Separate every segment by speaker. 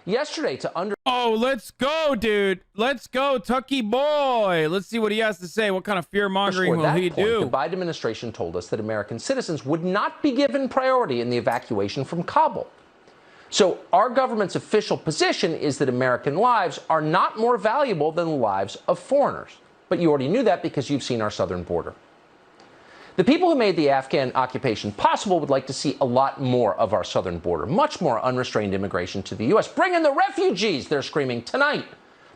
Speaker 1: yesterday to under.
Speaker 2: Oh, let's go, dude. Let's go, Tucky boy. Let's see what he has to say. What kind of fear mongering will he do?
Speaker 1: The Biden administration told us that American citizens would not be given priority in the evacuation from Kabul. So our government's official position is that American lives are not more valuable than the lives of foreigners. But you already knew that because you've seen our southern border. The people who made the Afghan occupation possible would like to see a lot more of our southern border, much more unrestrained immigration to the U.S. Bring in the refugees, they're screaming tonight.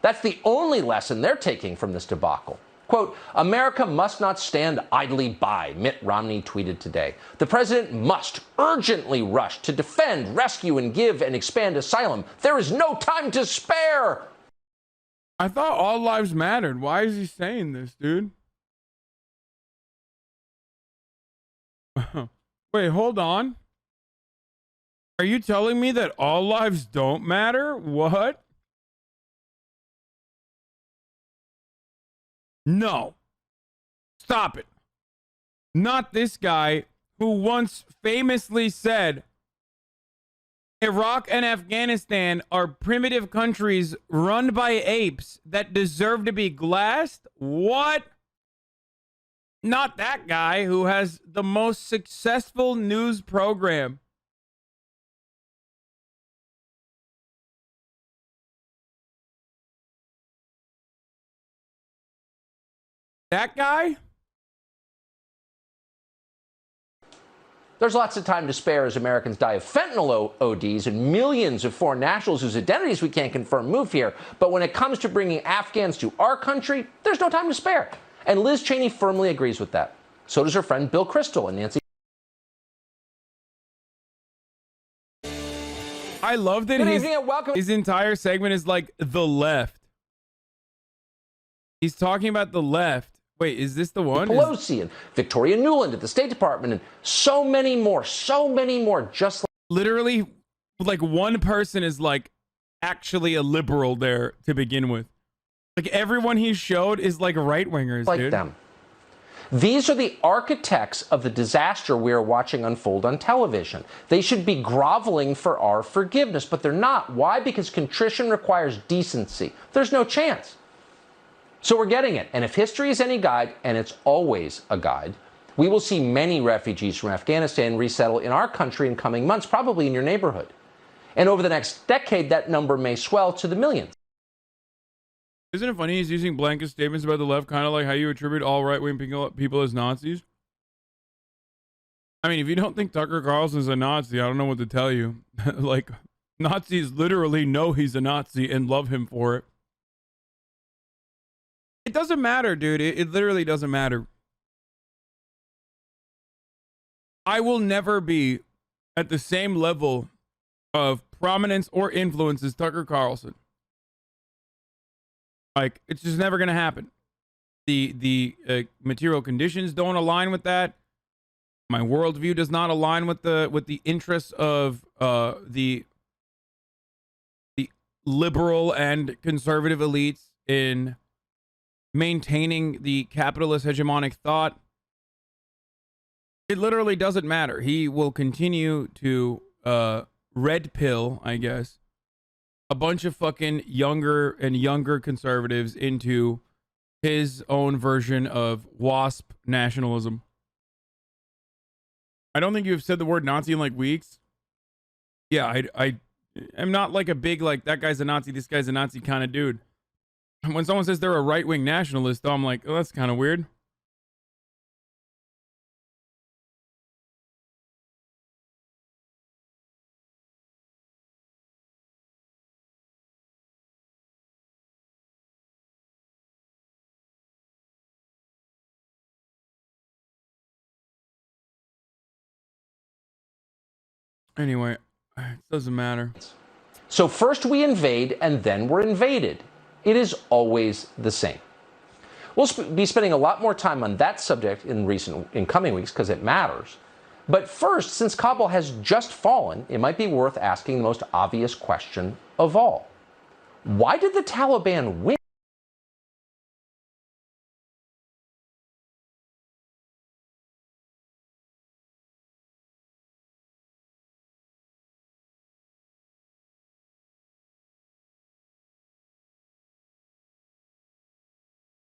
Speaker 1: That's the only lesson they're taking from this debacle. Quote, America must not stand idly by, Mitt Romney tweeted today. The president must urgently rush to defend, rescue, and give and expand asylum. There is no time to spare.
Speaker 2: I thought all lives mattered. Why is he saying this, dude? Wait, hold on. Are you telling me that all lives don't matter? What? No. Stop it. Not this guy who once famously said Iraq and Afghanistan are primitive countries run by apes that deserve to be glassed? What? Not that guy who has the most successful news program. That guy?
Speaker 1: There's lots of time to spare as Americans die of fentanyl ODs and millions of foreign nationals whose identities we can't confirm move here. But when it comes to bringing Afghans to our country, there's no time to spare. And Liz Cheney firmly agrees with that. So does her friend Bill Kristol and Nancy.
Speaker 2: I love that his entire segment is like the left. He's talking about the left. Wait, is this the one?
Speaker 1: Pelosi and Victoria Nuland at the State Department and so many more, just like.
Speaker 2: Literally, like one person is like actually a liberal there to begin with. Like everyone he showed is like right-wingers,
Speaker 1: like
Speaker 2: dude.
Speaker 1: Them. These are the architects of the disaster we are watching unfold on television. They should be groveling for our forgiveness, but they're not. Why? Because contrition requires decency. There's no chance. So we're getting it. And if history is any guide, and it's always a guide, we will see many refugees from Afghanistan resettle in our country in coming months, probably in your neighborhood. And over the next decade, that number may swell to the millions.
Speaker 2: Isn't it funny he's using blanket statements about the left, kind of like how you attribute all right-wing people as Nazis? I mean, if you don't think Tucker Carlson's a Nazi, I don't know what to tell you. Like, Nazis literally know he's a Nazi and love him for it. It doesn't matter, dude. It literally doesn't matter. I will never be at the same level of prominence or influence as Tucker Carlson. Like, it's just never going to happen. The material conditions don't align with that. My worldview does not align with the interests of the liberal and conservative elites in maintaining the capitalist hegemonic thought. It literally doesn't matter. He will continue to red pill, I guess, a bunch of fucking younger and younger conservatives into his own version of WASP nationalism. I don't think you've said the word Nazi in like weeks. Yeah, I am not like a big, like, that guy's a Nazi, this guy's a Nazi kind of dude. When someone says they're a right-wing nationalist, though, I'm like, oh, that's kind of weird. Anyway, it doesn't matter.
Speaker 1: So first we invade and then we're invaded. It is always the same. We'll be spending a lot more time on that subject in coming weeks because it matters. But first, since Kabul has just fallen, it might be worth asking the most obvious question of all. Why did the Taliban win?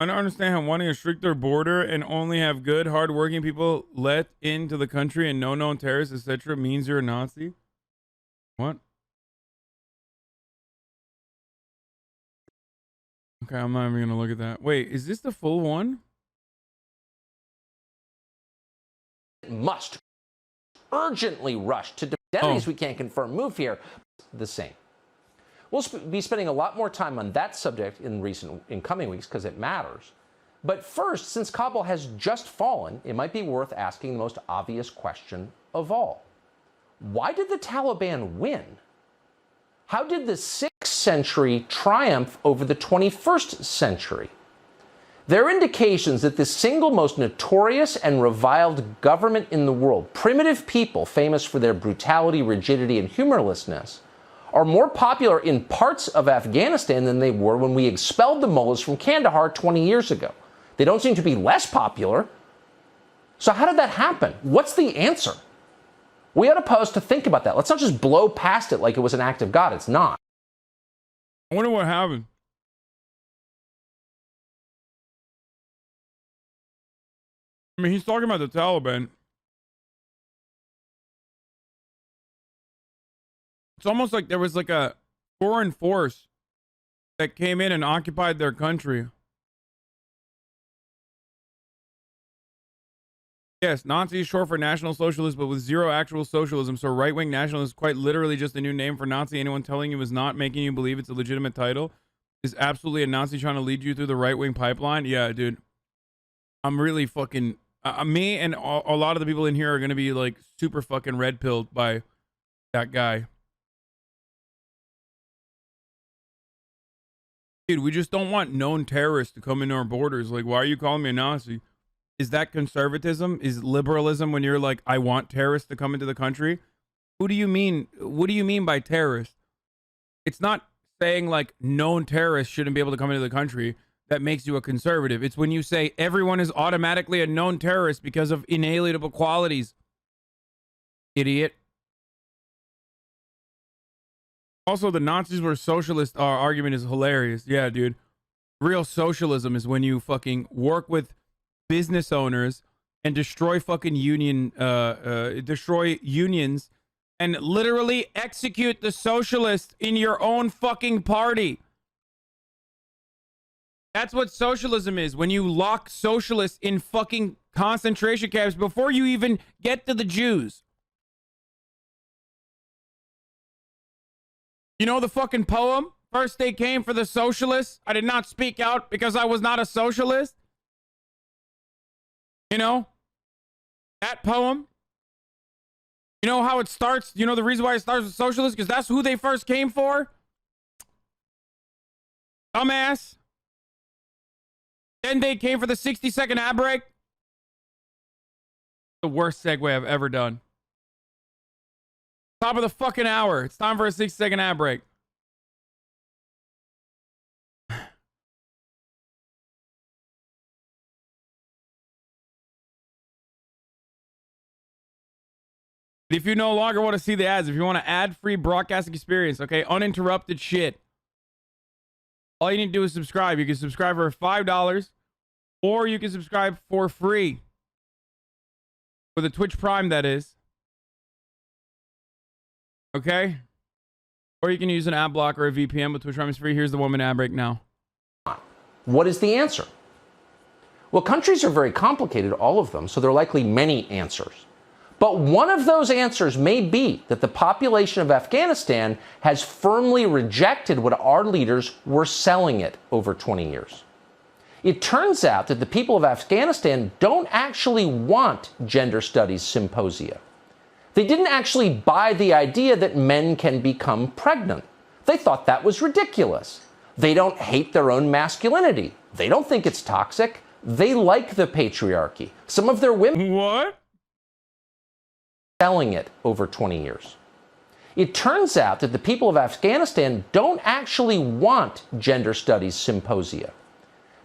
Speaker 2: I don't understand how wanting a stricter border and only have good, hardworking people let into the country and no known terrorists, etc., means you're a Nazi. What? Okay, I'm not even gonna look at that. Wait, is this the full one?
Speaker 1: Must urgently rush to identities we can't confirm move here. The same. We'll be spending a lot more time on that subject in coming weeks because it matters. But first, since Kabul has just fallen, it might be worth asking the most obvious question of all. Why did the Taliban win? How did the 6th century triumph over the 21st century? There are indications that the single most notorious and reviled government in the world, primitive people famous for their brutality, rigidity, and humorlessness, are more popular in parts of Afghanistan than they were when we expelled the mullahs from Kandahar 20 years ago. They don't seem to be less popular. So how did that happen? What's the answer? We ought to pause to think about that. Let's not just blow past it like it was an act of God. It's not.
Speaker 2: I wonder what happened. I mean, he's talking about the Taliban. It's almost like there was like a foreign force that came in and occupied their country. Yes, Nazi is short for National Socialist, but with zero actual socialism. So right-wing nationalist is quite literally just a new name for Nazi. Anyone telling you is not making you believe it's a legitimate title is absolutely a Nazi trying to lead you through the right-wing pipeline. Yeah, dude. I'm really fucking... me and a lot of the people in here are going to be like super fucking red-pilled by that guy. Dude, we just don't want known terrorists to come into our borders. Like, why are you calling me a Nazi? Is that conservatism? Is liberalism when you're like, I want terrorists to come into the country? Who do you mean? What do you mean by terrorist? It's not saying like known terrorists shouldn't be able to come into the country that makes you a conservative. It's when you say everyone is automatically a known terrorist because of inalienable qualities. Idiot. Also, the Nazis were socialist argument is hilarious. Yeah, dude. Real socialism is when you fucking work with business owners and destroy fucking destroy unions and literally execute the socialists in your own fucking party. That's what socialism is, when you lock socialists in fucking concentration camps before you even get to the Jews. You know the fucking poem? First they came for the socialists. I did not speak out because I was not a socialist. You know? That poem. You know how it starts? You know the reason why it starts with socialists? Because that's who they first came for? Dumbass. Then they came for the 60-second ad break. The worst segue I've ever done. Top of the fucking hour. It's time for a 60-second ad break. If you no longer want to see the ads, if you want an ad-free broadcasting experience, okay, uninterrupted shit, all you need to do is subscribe. You can subscribe for $5, or you can subscribe for free. For the Twitch Prime, that is. Okay? Or you can use an ad block or a VPN, but Twitch Prime is free. Here's the 1 minute ad break now.
Speaker 1: What is the answer? Well, countries are very complicated, all of them, so there are likely many answers. But one of those answers may be that the population of Afghanistan has firmly rejected what our leaders were selling it over 20 years. It turns out that the people of Afghanistan don't actually want gender studies symposia. They didn't actually buy the idea that men can become pregnant. They thought that was ridiculous. They don't hate their own masculinity. They don't think it's toxic. They like the patriarchy. Some of their women...
Speaker 2: What?
Speaker 1: Selling it over 20 years. It turns out that the people of Afghanistan don't actually want gender studies symposia.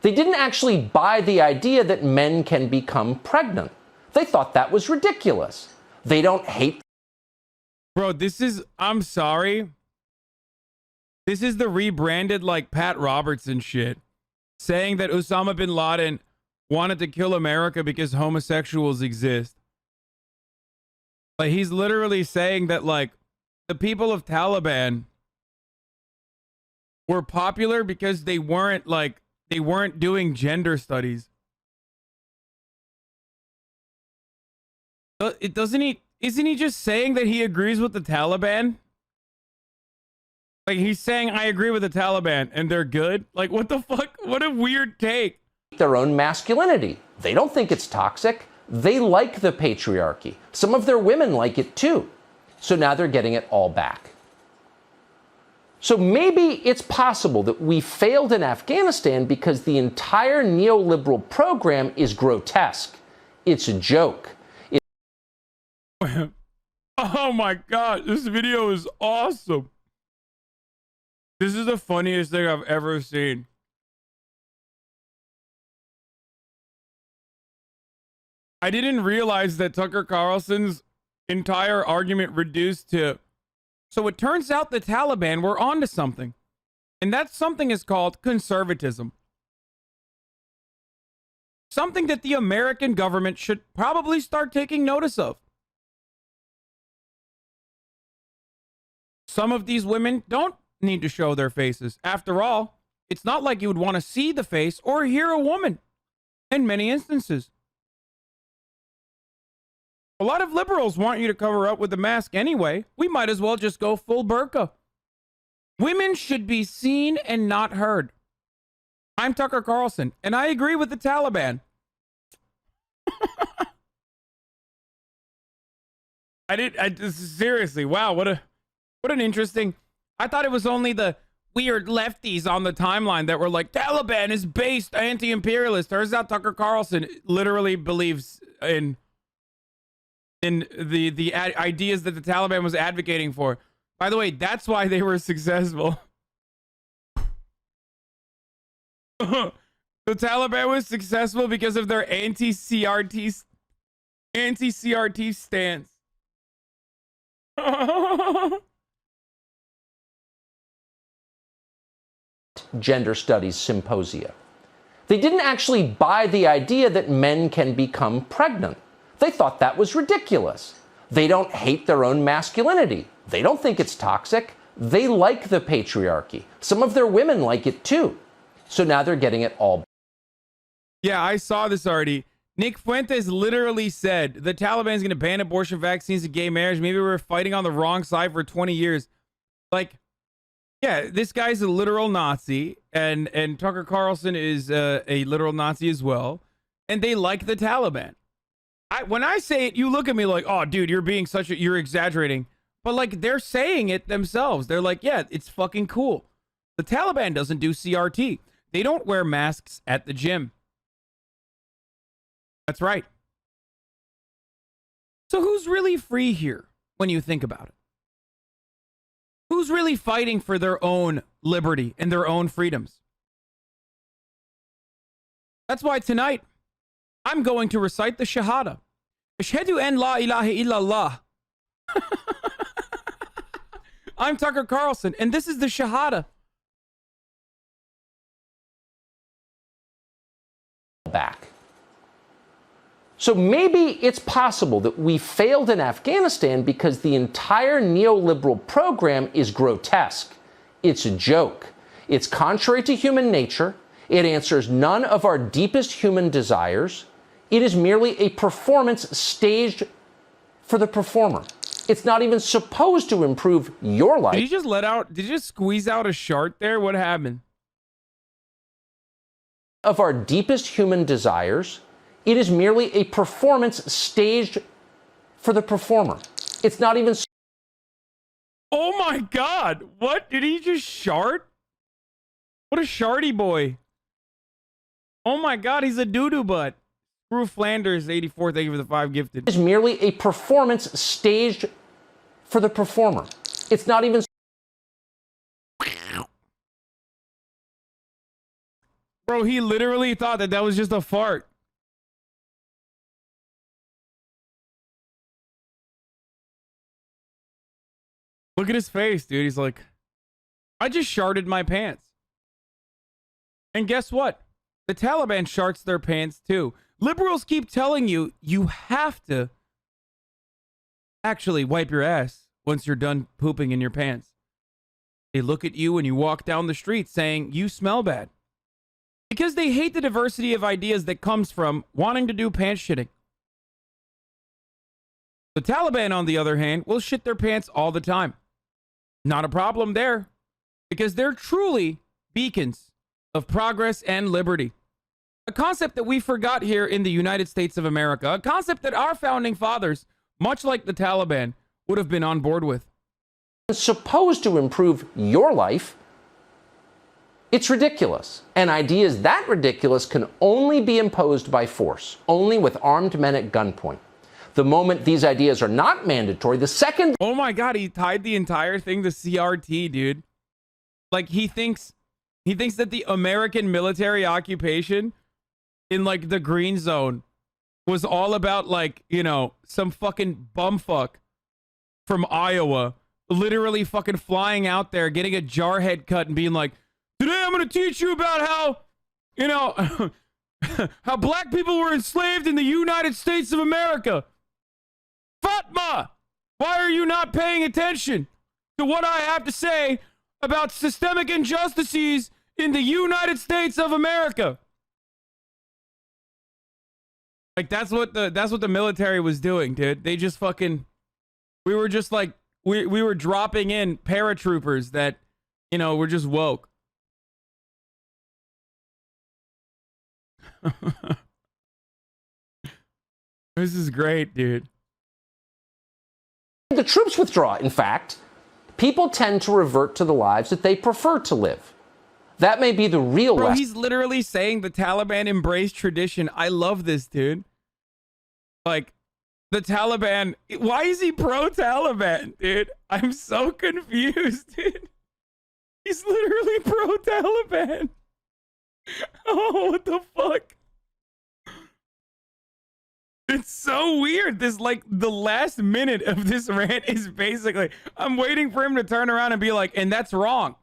Speaker 1: They didn't actually buy the idea that men can become pregnant. They thought that was ridiculous. They don't hate...
Speaker 2: Bro, this is... I'm sorry. This is the rebranded, like, Pat Robertson shit. saying that Osama bin Laden wanted to kill America because homosexuals exist. Like, he's literally saying that, like, the people of Taliban were popular because they weren't doing gender studies. Isn't he just saying that he agrees with the Taliban? Like, he's saying, I agree with the Taliban and they're good? Like, what the fuck? What a weird take.
Speaker 1: Their own masculinity. They don't think it's toxic. They like the patriarchy. Some of their women like it too. So now they're getting it all back. So maybe it's possible that we failed in Afghanistan because the entire neoliberal program is grotesque. It's a joke.
Speaker 2: Oh my God, this video is awesome. This is the funniest thing I've ever seen. I didn't realize that Tucker Carlson's entire argument reduced to, so it turns out the Taliban were onto something. And that something is called conservatism. Something that the American government should probably start taking notice of. Some of these women don't need to show their faces. After all, it's not like you would want to see the face or hear a woman in many instances. A lot of liberals want you to cover up with the mask anyway. We might as well just go full burqa. Women should be seen and not heard. I'm Tucker Carlson, and I agree with the Taliban. Seriously, wow, what an interesting. I thought it was only the weird lefties on the timeline that were like, Taliban is based anti-imperialist. Turns out Tucker Carlson literally believes in the ideas that the Taliban was advocating for. By the way, that's why they were successful. The Taliban was successful because of their anti-CRT stance.
Speaker 1: Gender studies symposia. They didn't actually buy the idea that men can become pregnant. They thought that was ridiculous. They don't hate their own masculinity. They don't think it's toxic. They like the patriarchy. Some of their women like it too. So now they're getting it all.
Speaker 2: Yeah, I saw this already. Nick Fuentes literally said the Taliban is going to ban abortion, vaccines, and gay marriage. Maybe we're fighting on the wrong side for 20 years. Like, yeah, this guy's a literal Nazi, and Tucker Carlson is a literal Nazi as well, and they like the Taliban. When I say it, you look at me like, oh, dude, you're exaggerating. But like, they're saying it themselves. They're like, yeah, it's fucking cool. The Taliban doesn't do CRT. They don't wear masks at the gym. That's right. So who's really free here when you think about it? Who's really fighting for their own liberty and their own freedoms? That's why tonight, I'm going to recite the Shahada. Ashhadu an la ilaha illallah. I'm Tucker Carlson, and this is the Shahada.
Speaker 1: Back. So maybe it's possible that we failed in Afghanistan because the entire neoliberal program is grotesque. It's a joke. It's contrary to human nature. It answers none of our deepest human desires. It is merely a performance staged for the performer. It's not even supposed to improve your life.
Speaker 2: Did you just squeeze out a shart there? What happened?
Speaker 1: Of our deepest human desires. It is merely a performance staged for the performer. It's not even.
Speaker 2: Oh my God. What? Did he just shart? What a sharty boy. Oh my God, he's a doo-doo butt. Screw Flanders, 84, thank you for the 5 gifted.
Speaker 1: It is merely a performance staged for the performer. It's not even.
Speaker 2: Bro, he literally thought that was just a fart. Look at his face, dude. He's like, I just sharted my pants. And guess what? The Taliban sharts their pants too. Liberals keep telling you you have to actually wipe your ass once you're done pooping in your pants. They look at you when you walk down the street saying you smell bad. Because they hate the diversity of ideas that comes from wanting to do pants shitting. The Taliban, on the other hand, will shit their pants all the time. Not a problem there. Because they're truly beacons of progress and liberty. A concept that we forgot here in the United States of America. A concept that our founding fathers, much like the Taliban, would have been on board with.
Speaker 1: It's supposed to improve your life. It's ridiculous. And ideas that ridiculous can only be imposed by force, only with armed men at gunpoint. The moment these ideas are not mandatory, the second...
Speaker 2: Oh my God, he tied the entire thing to CRT, dude. Like, he thinks that the American military occupation in, like, the Green Zone was all about, like, you know, some fucking bumfuck from Iowa literally fucking flying out there, getting a jarhead cut and being like, today I'm going to teach you about how, you know, how black people were enslaved in the United States of America. Fatma, why are you not paying attention to what I have to say about systemic injustices in the United States of America? Like, that's what the military was doing, dude. They just fucking, we were just like, we were dropping in paratroopers that, you know, were just woke. This is great, dude.
Speaker 1: The troops withdraw, in fact, people tend to revert to the lives that they prefer to live. That may be the real
Speaker 2: Bro,
Speaker 1: lesson.
Speaker 2: he's literally saying the Taliban embraced tradition. I love this, dude. Like, the Taliban, why is he pro-Taliban, dude? I'm so confused, dude. He's literally pro-Taliban. Oh, what the fuck? It's so weird. This, like, the last minute of this rant is basically, I'm waiting for him to turn around and be like, and that's wrong.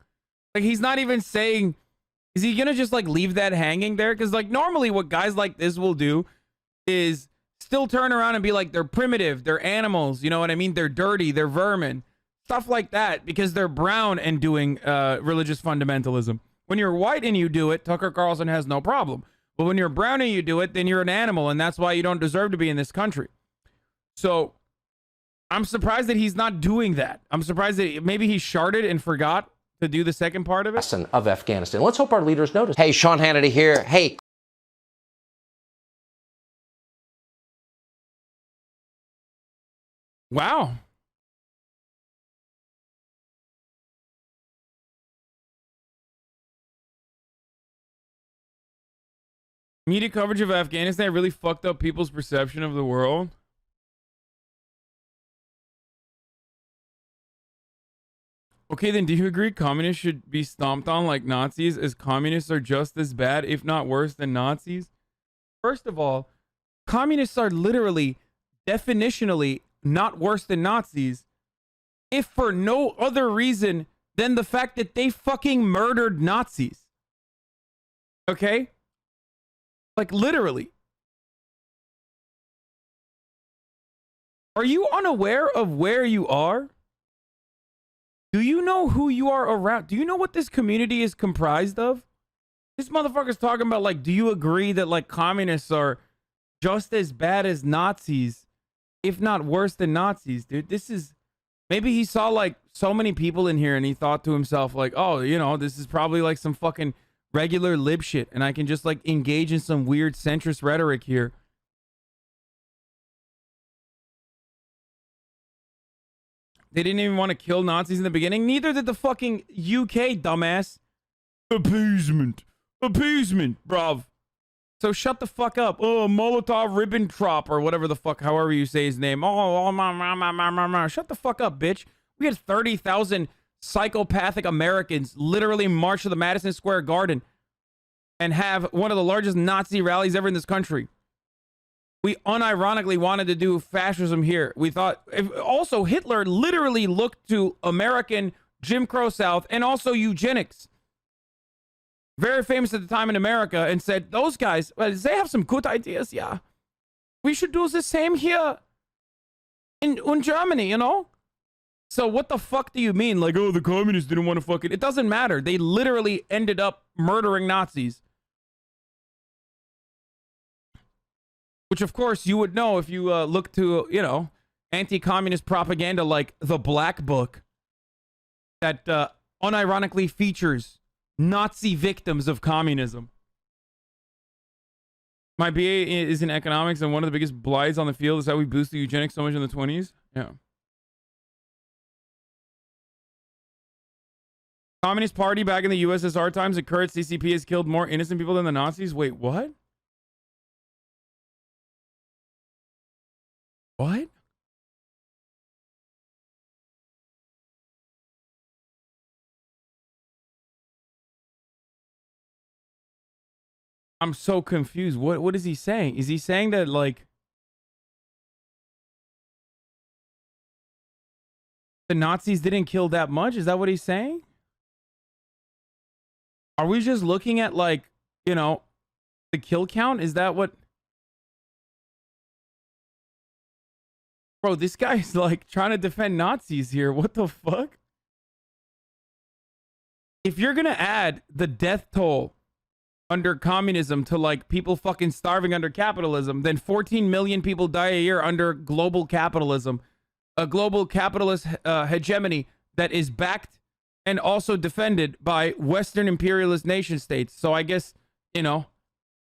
Speaker 2: Like, he's not even saying, is he gonna just, like, leave that hanging there? Because, like, normally what guys like this will do is still turn around and be like, they're primitive, they're animals, you know what I mean? They're dirty, they're vermin. Stuff like that, because they're brown and doing religious fundamentalism. When you're white and you do it, Tucker Carlson has no problem. But when you're brown and you do it, then you're an animal, and that's why you don't deserve to be in this country. So I'm surprised that he's not doing that. I'm surprised that maybe he sharded and forgot to do the second part of it.
Speaker 1: Of Afghanistan. Let's hope our leaders notice.
Speaker 3: Hey, Sean Hannity here. Hey.
Speaker 2: Wow. Media coverage of Afghanistan really fucked up people's perception of the world. Okay, then do you agree communists should be stomped on like Nazis, as communists are just as bad, if not worse, than Nazis? First of all, communists are literally, definitionally, not worse than Nazis, if for no other reason than the fact that they fucking murdered Nazis. Okay? Like, literally. Are you unaware of where you are? Do you know who you are around? Do you know what this community is comprised of? This motherfucker's talking about, like, do you agree that, like, communists are just as bad as Nazis, if not worse than Nazis, dude? This is, maybe he saw, like, so many people in here and he thought to himself, like, oh, you know, this is probably like some fucking regular lib shit, and I can just, like, engage in some weird centrist rhetoric here. They didn't even want to kill Nazis in the beginning. Neither did the fucking UK, dumbass. Appeasement. Appeasement, bruv. So shut the fuck up. Oh, Molotov-Ribbentrop, or whatever the fuck, however you say his name. Shut the fuck up, bitch. We had 30,000 psychopathic Americans literally march to the Madison Square Garden and have one of the largest Nazi rallies ever in this country. We unironically wanted to do fascism here. We thought, also Hitler literally looked to American Jim Crow South and also eugenics very famous at the time in America, and said, those guys, well, they have some good ideas, yeah. We should do the same here in Germany, you know? So what the fuck do you mean? Like, oh, the communists didn't want to fucking... It doesn't matter. They literally ended up murdering Nazis. Which, of course, you would know if you look to, you know, anti-communist propaganda like the Black Book that unironically features Nazi victims of communism. My BA is in economics, and one of the biggest blights on the field is how we boosted eugenics so much in the 20s. Yeah. Communist Party back in the USSR times, the current CCP has killed more innocent people than the Nazis. Wait, what? What? I'm so confused. What is he saying? Is he saying that, like, the Nazis didn't kill that much? Is that what he's saying? Are we just looking at, like, you know, the kill count? Is that what... Bro, this guy's, like, trying to defend Nazis here. What the fuck? If you're gonna add the death toll under communism to, like, people fucking starving under capitalism, then 14 million people die a year under global capitalism. A global capitalist hegemony that is backed and also defended by Western imperialist nation states. So I guess, you know,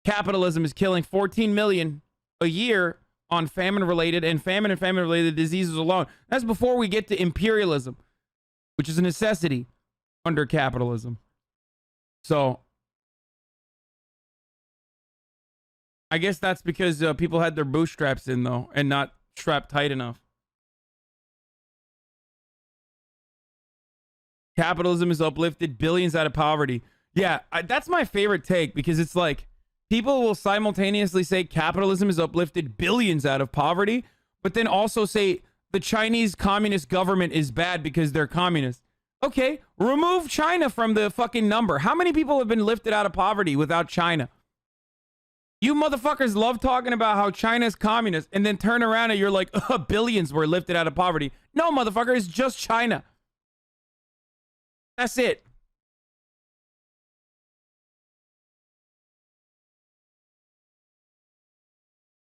Speaker 2: capitalism is killing 14 million a year on famine-related and famine-related diseases alone. That's before we get to imperialism, which is a necessity under capitalism. So I guess that's because people had their bootstraps in, though, and not strapped tight enough. Capitalism has uplifted billions out of poverty. Yeah, that's my favorite take, because it's like people will simultaneously say capitalism has uplifted billions out of poverty, but then also say the Chinese communist government is bad because they're communist. Okay, remove China from the fucking number. How many people have been lifted out of poverty without China? You motherfuckers love talking about how China's communist and then turn around and you're like, billions were lifted out of poverty. No, motherfucker, it's just China. That's it.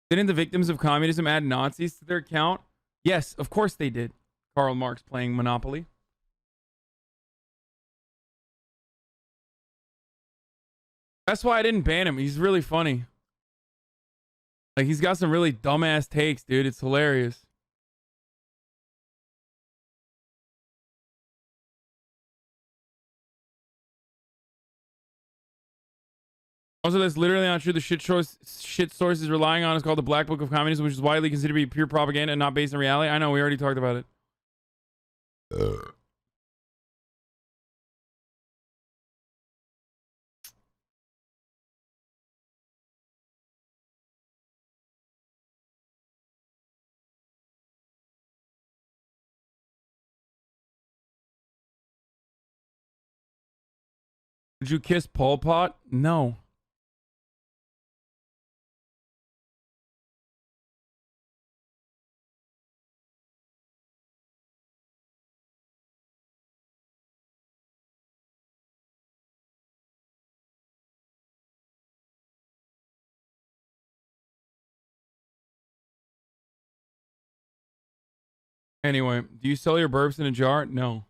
Speaker 2: Didn't the victims of communism add Nazis to their count? Yes, of course they did. Karl Marx playing Monopoly. That's why I didn't ban him. He's really funny. Like, he's got some really dumbass takes, dude. It's hilarious. Also, that's literally not true. The shit source is relying on is called the Black Book of Communism, which is widely considered to be pure propaganda and not based in reality. I know, we already talked about it. Would you kiss Pol Pot? No. Anyway, do you sell your burps in a jar? No.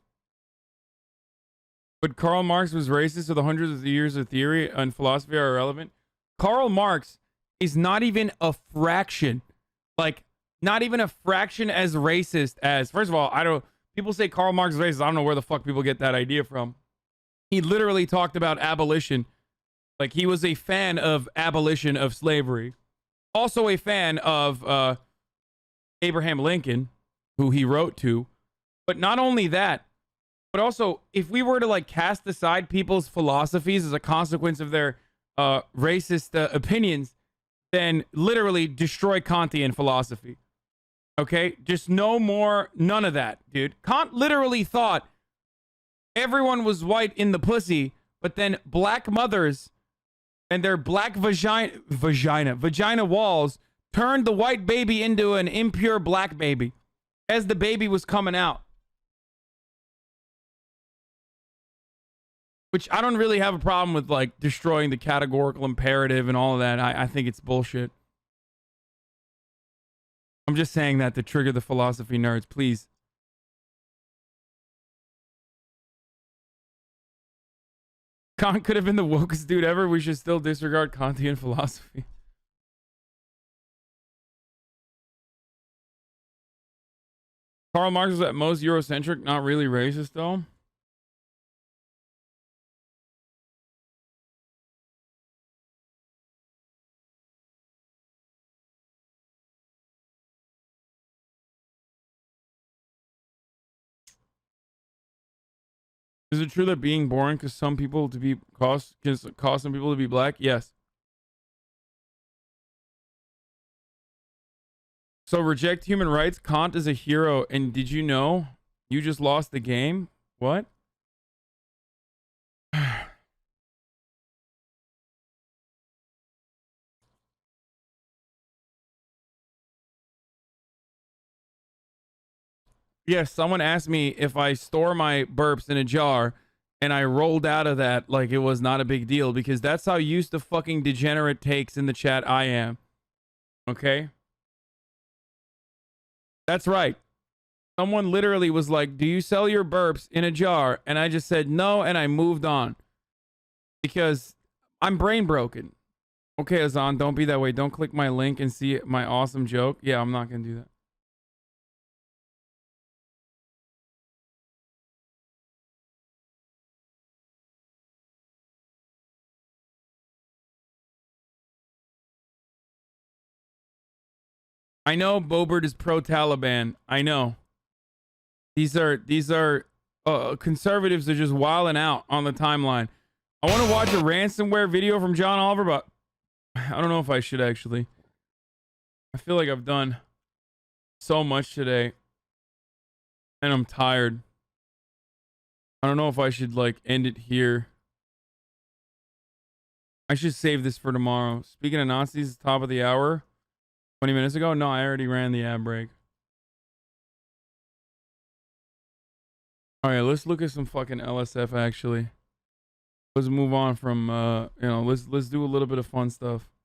Speaker 2: But Karl Marx was racist, so the hundreds of years of theory and philosophy are irrelevant. Karl Marx is not even a fraction, like, not even a fraction as racist as, first of all, people say Karl Marx is racist. I don't know where the fuck people get that idea from. He literally talked about abolition. Like, he was a fan of abolition of slavery. Also a fan of Abraham Lincoln, who he wrote to. But not only that, but also, if we were to, like, cast aside people's philosophies as a consequence of their racist opinions, then literally destroy Kantian philosophy. Okay? Just no more, none of that, dude. Kant literally thought everyone was white in the pussy but then black mothers and their black vagina walls turned the white baby into an impure black baby as the baby was coming out. Which I don't really have a problem with, like, destroying the categorical imperative and all of that. I think it's bullshit. I'm just saying that to trigger the philosophy nerds, please. Kant could have been the wokest dude ever. We should still disregard Kantian philosophy. Karl Marx was at most Eurocentric, not really racist, though. Is it true that being boring cause some people to be cause some people to be black? Yes. So reject human rights. Kant is a hero, and did you know you just lost the game? What? Yes, someone asked me if I store my burps in a jar and I rolled out of that like it was not a big deal, because that's how used to fucking degenerate takes in the chat I am. Okay? That's right. Someone literally was like, do you sell your burps in a jar? And I just said no, and I moved on. Because I'm brain broken. Okay, Azan, don't be that way. Don't click my link and see my awesome joke. Yeah, I'm not going to do that. I know Bobert is pro-Taliban. I know. These are conservatives are just wilding out on the timeline. I want to watch a ransomware video from John Oliver, but I don't know if I should actually. I feel like I've done so much today, and I'm tired. I don't know if I should like end it here. I should save this for tomorrow. Speaking of Nazis, top of the hour. 20 minutes ago? No, I already ran the ad break. All right, let's look at some fucking LSF actually. Let's move on from let's do a little bit of fun stuff.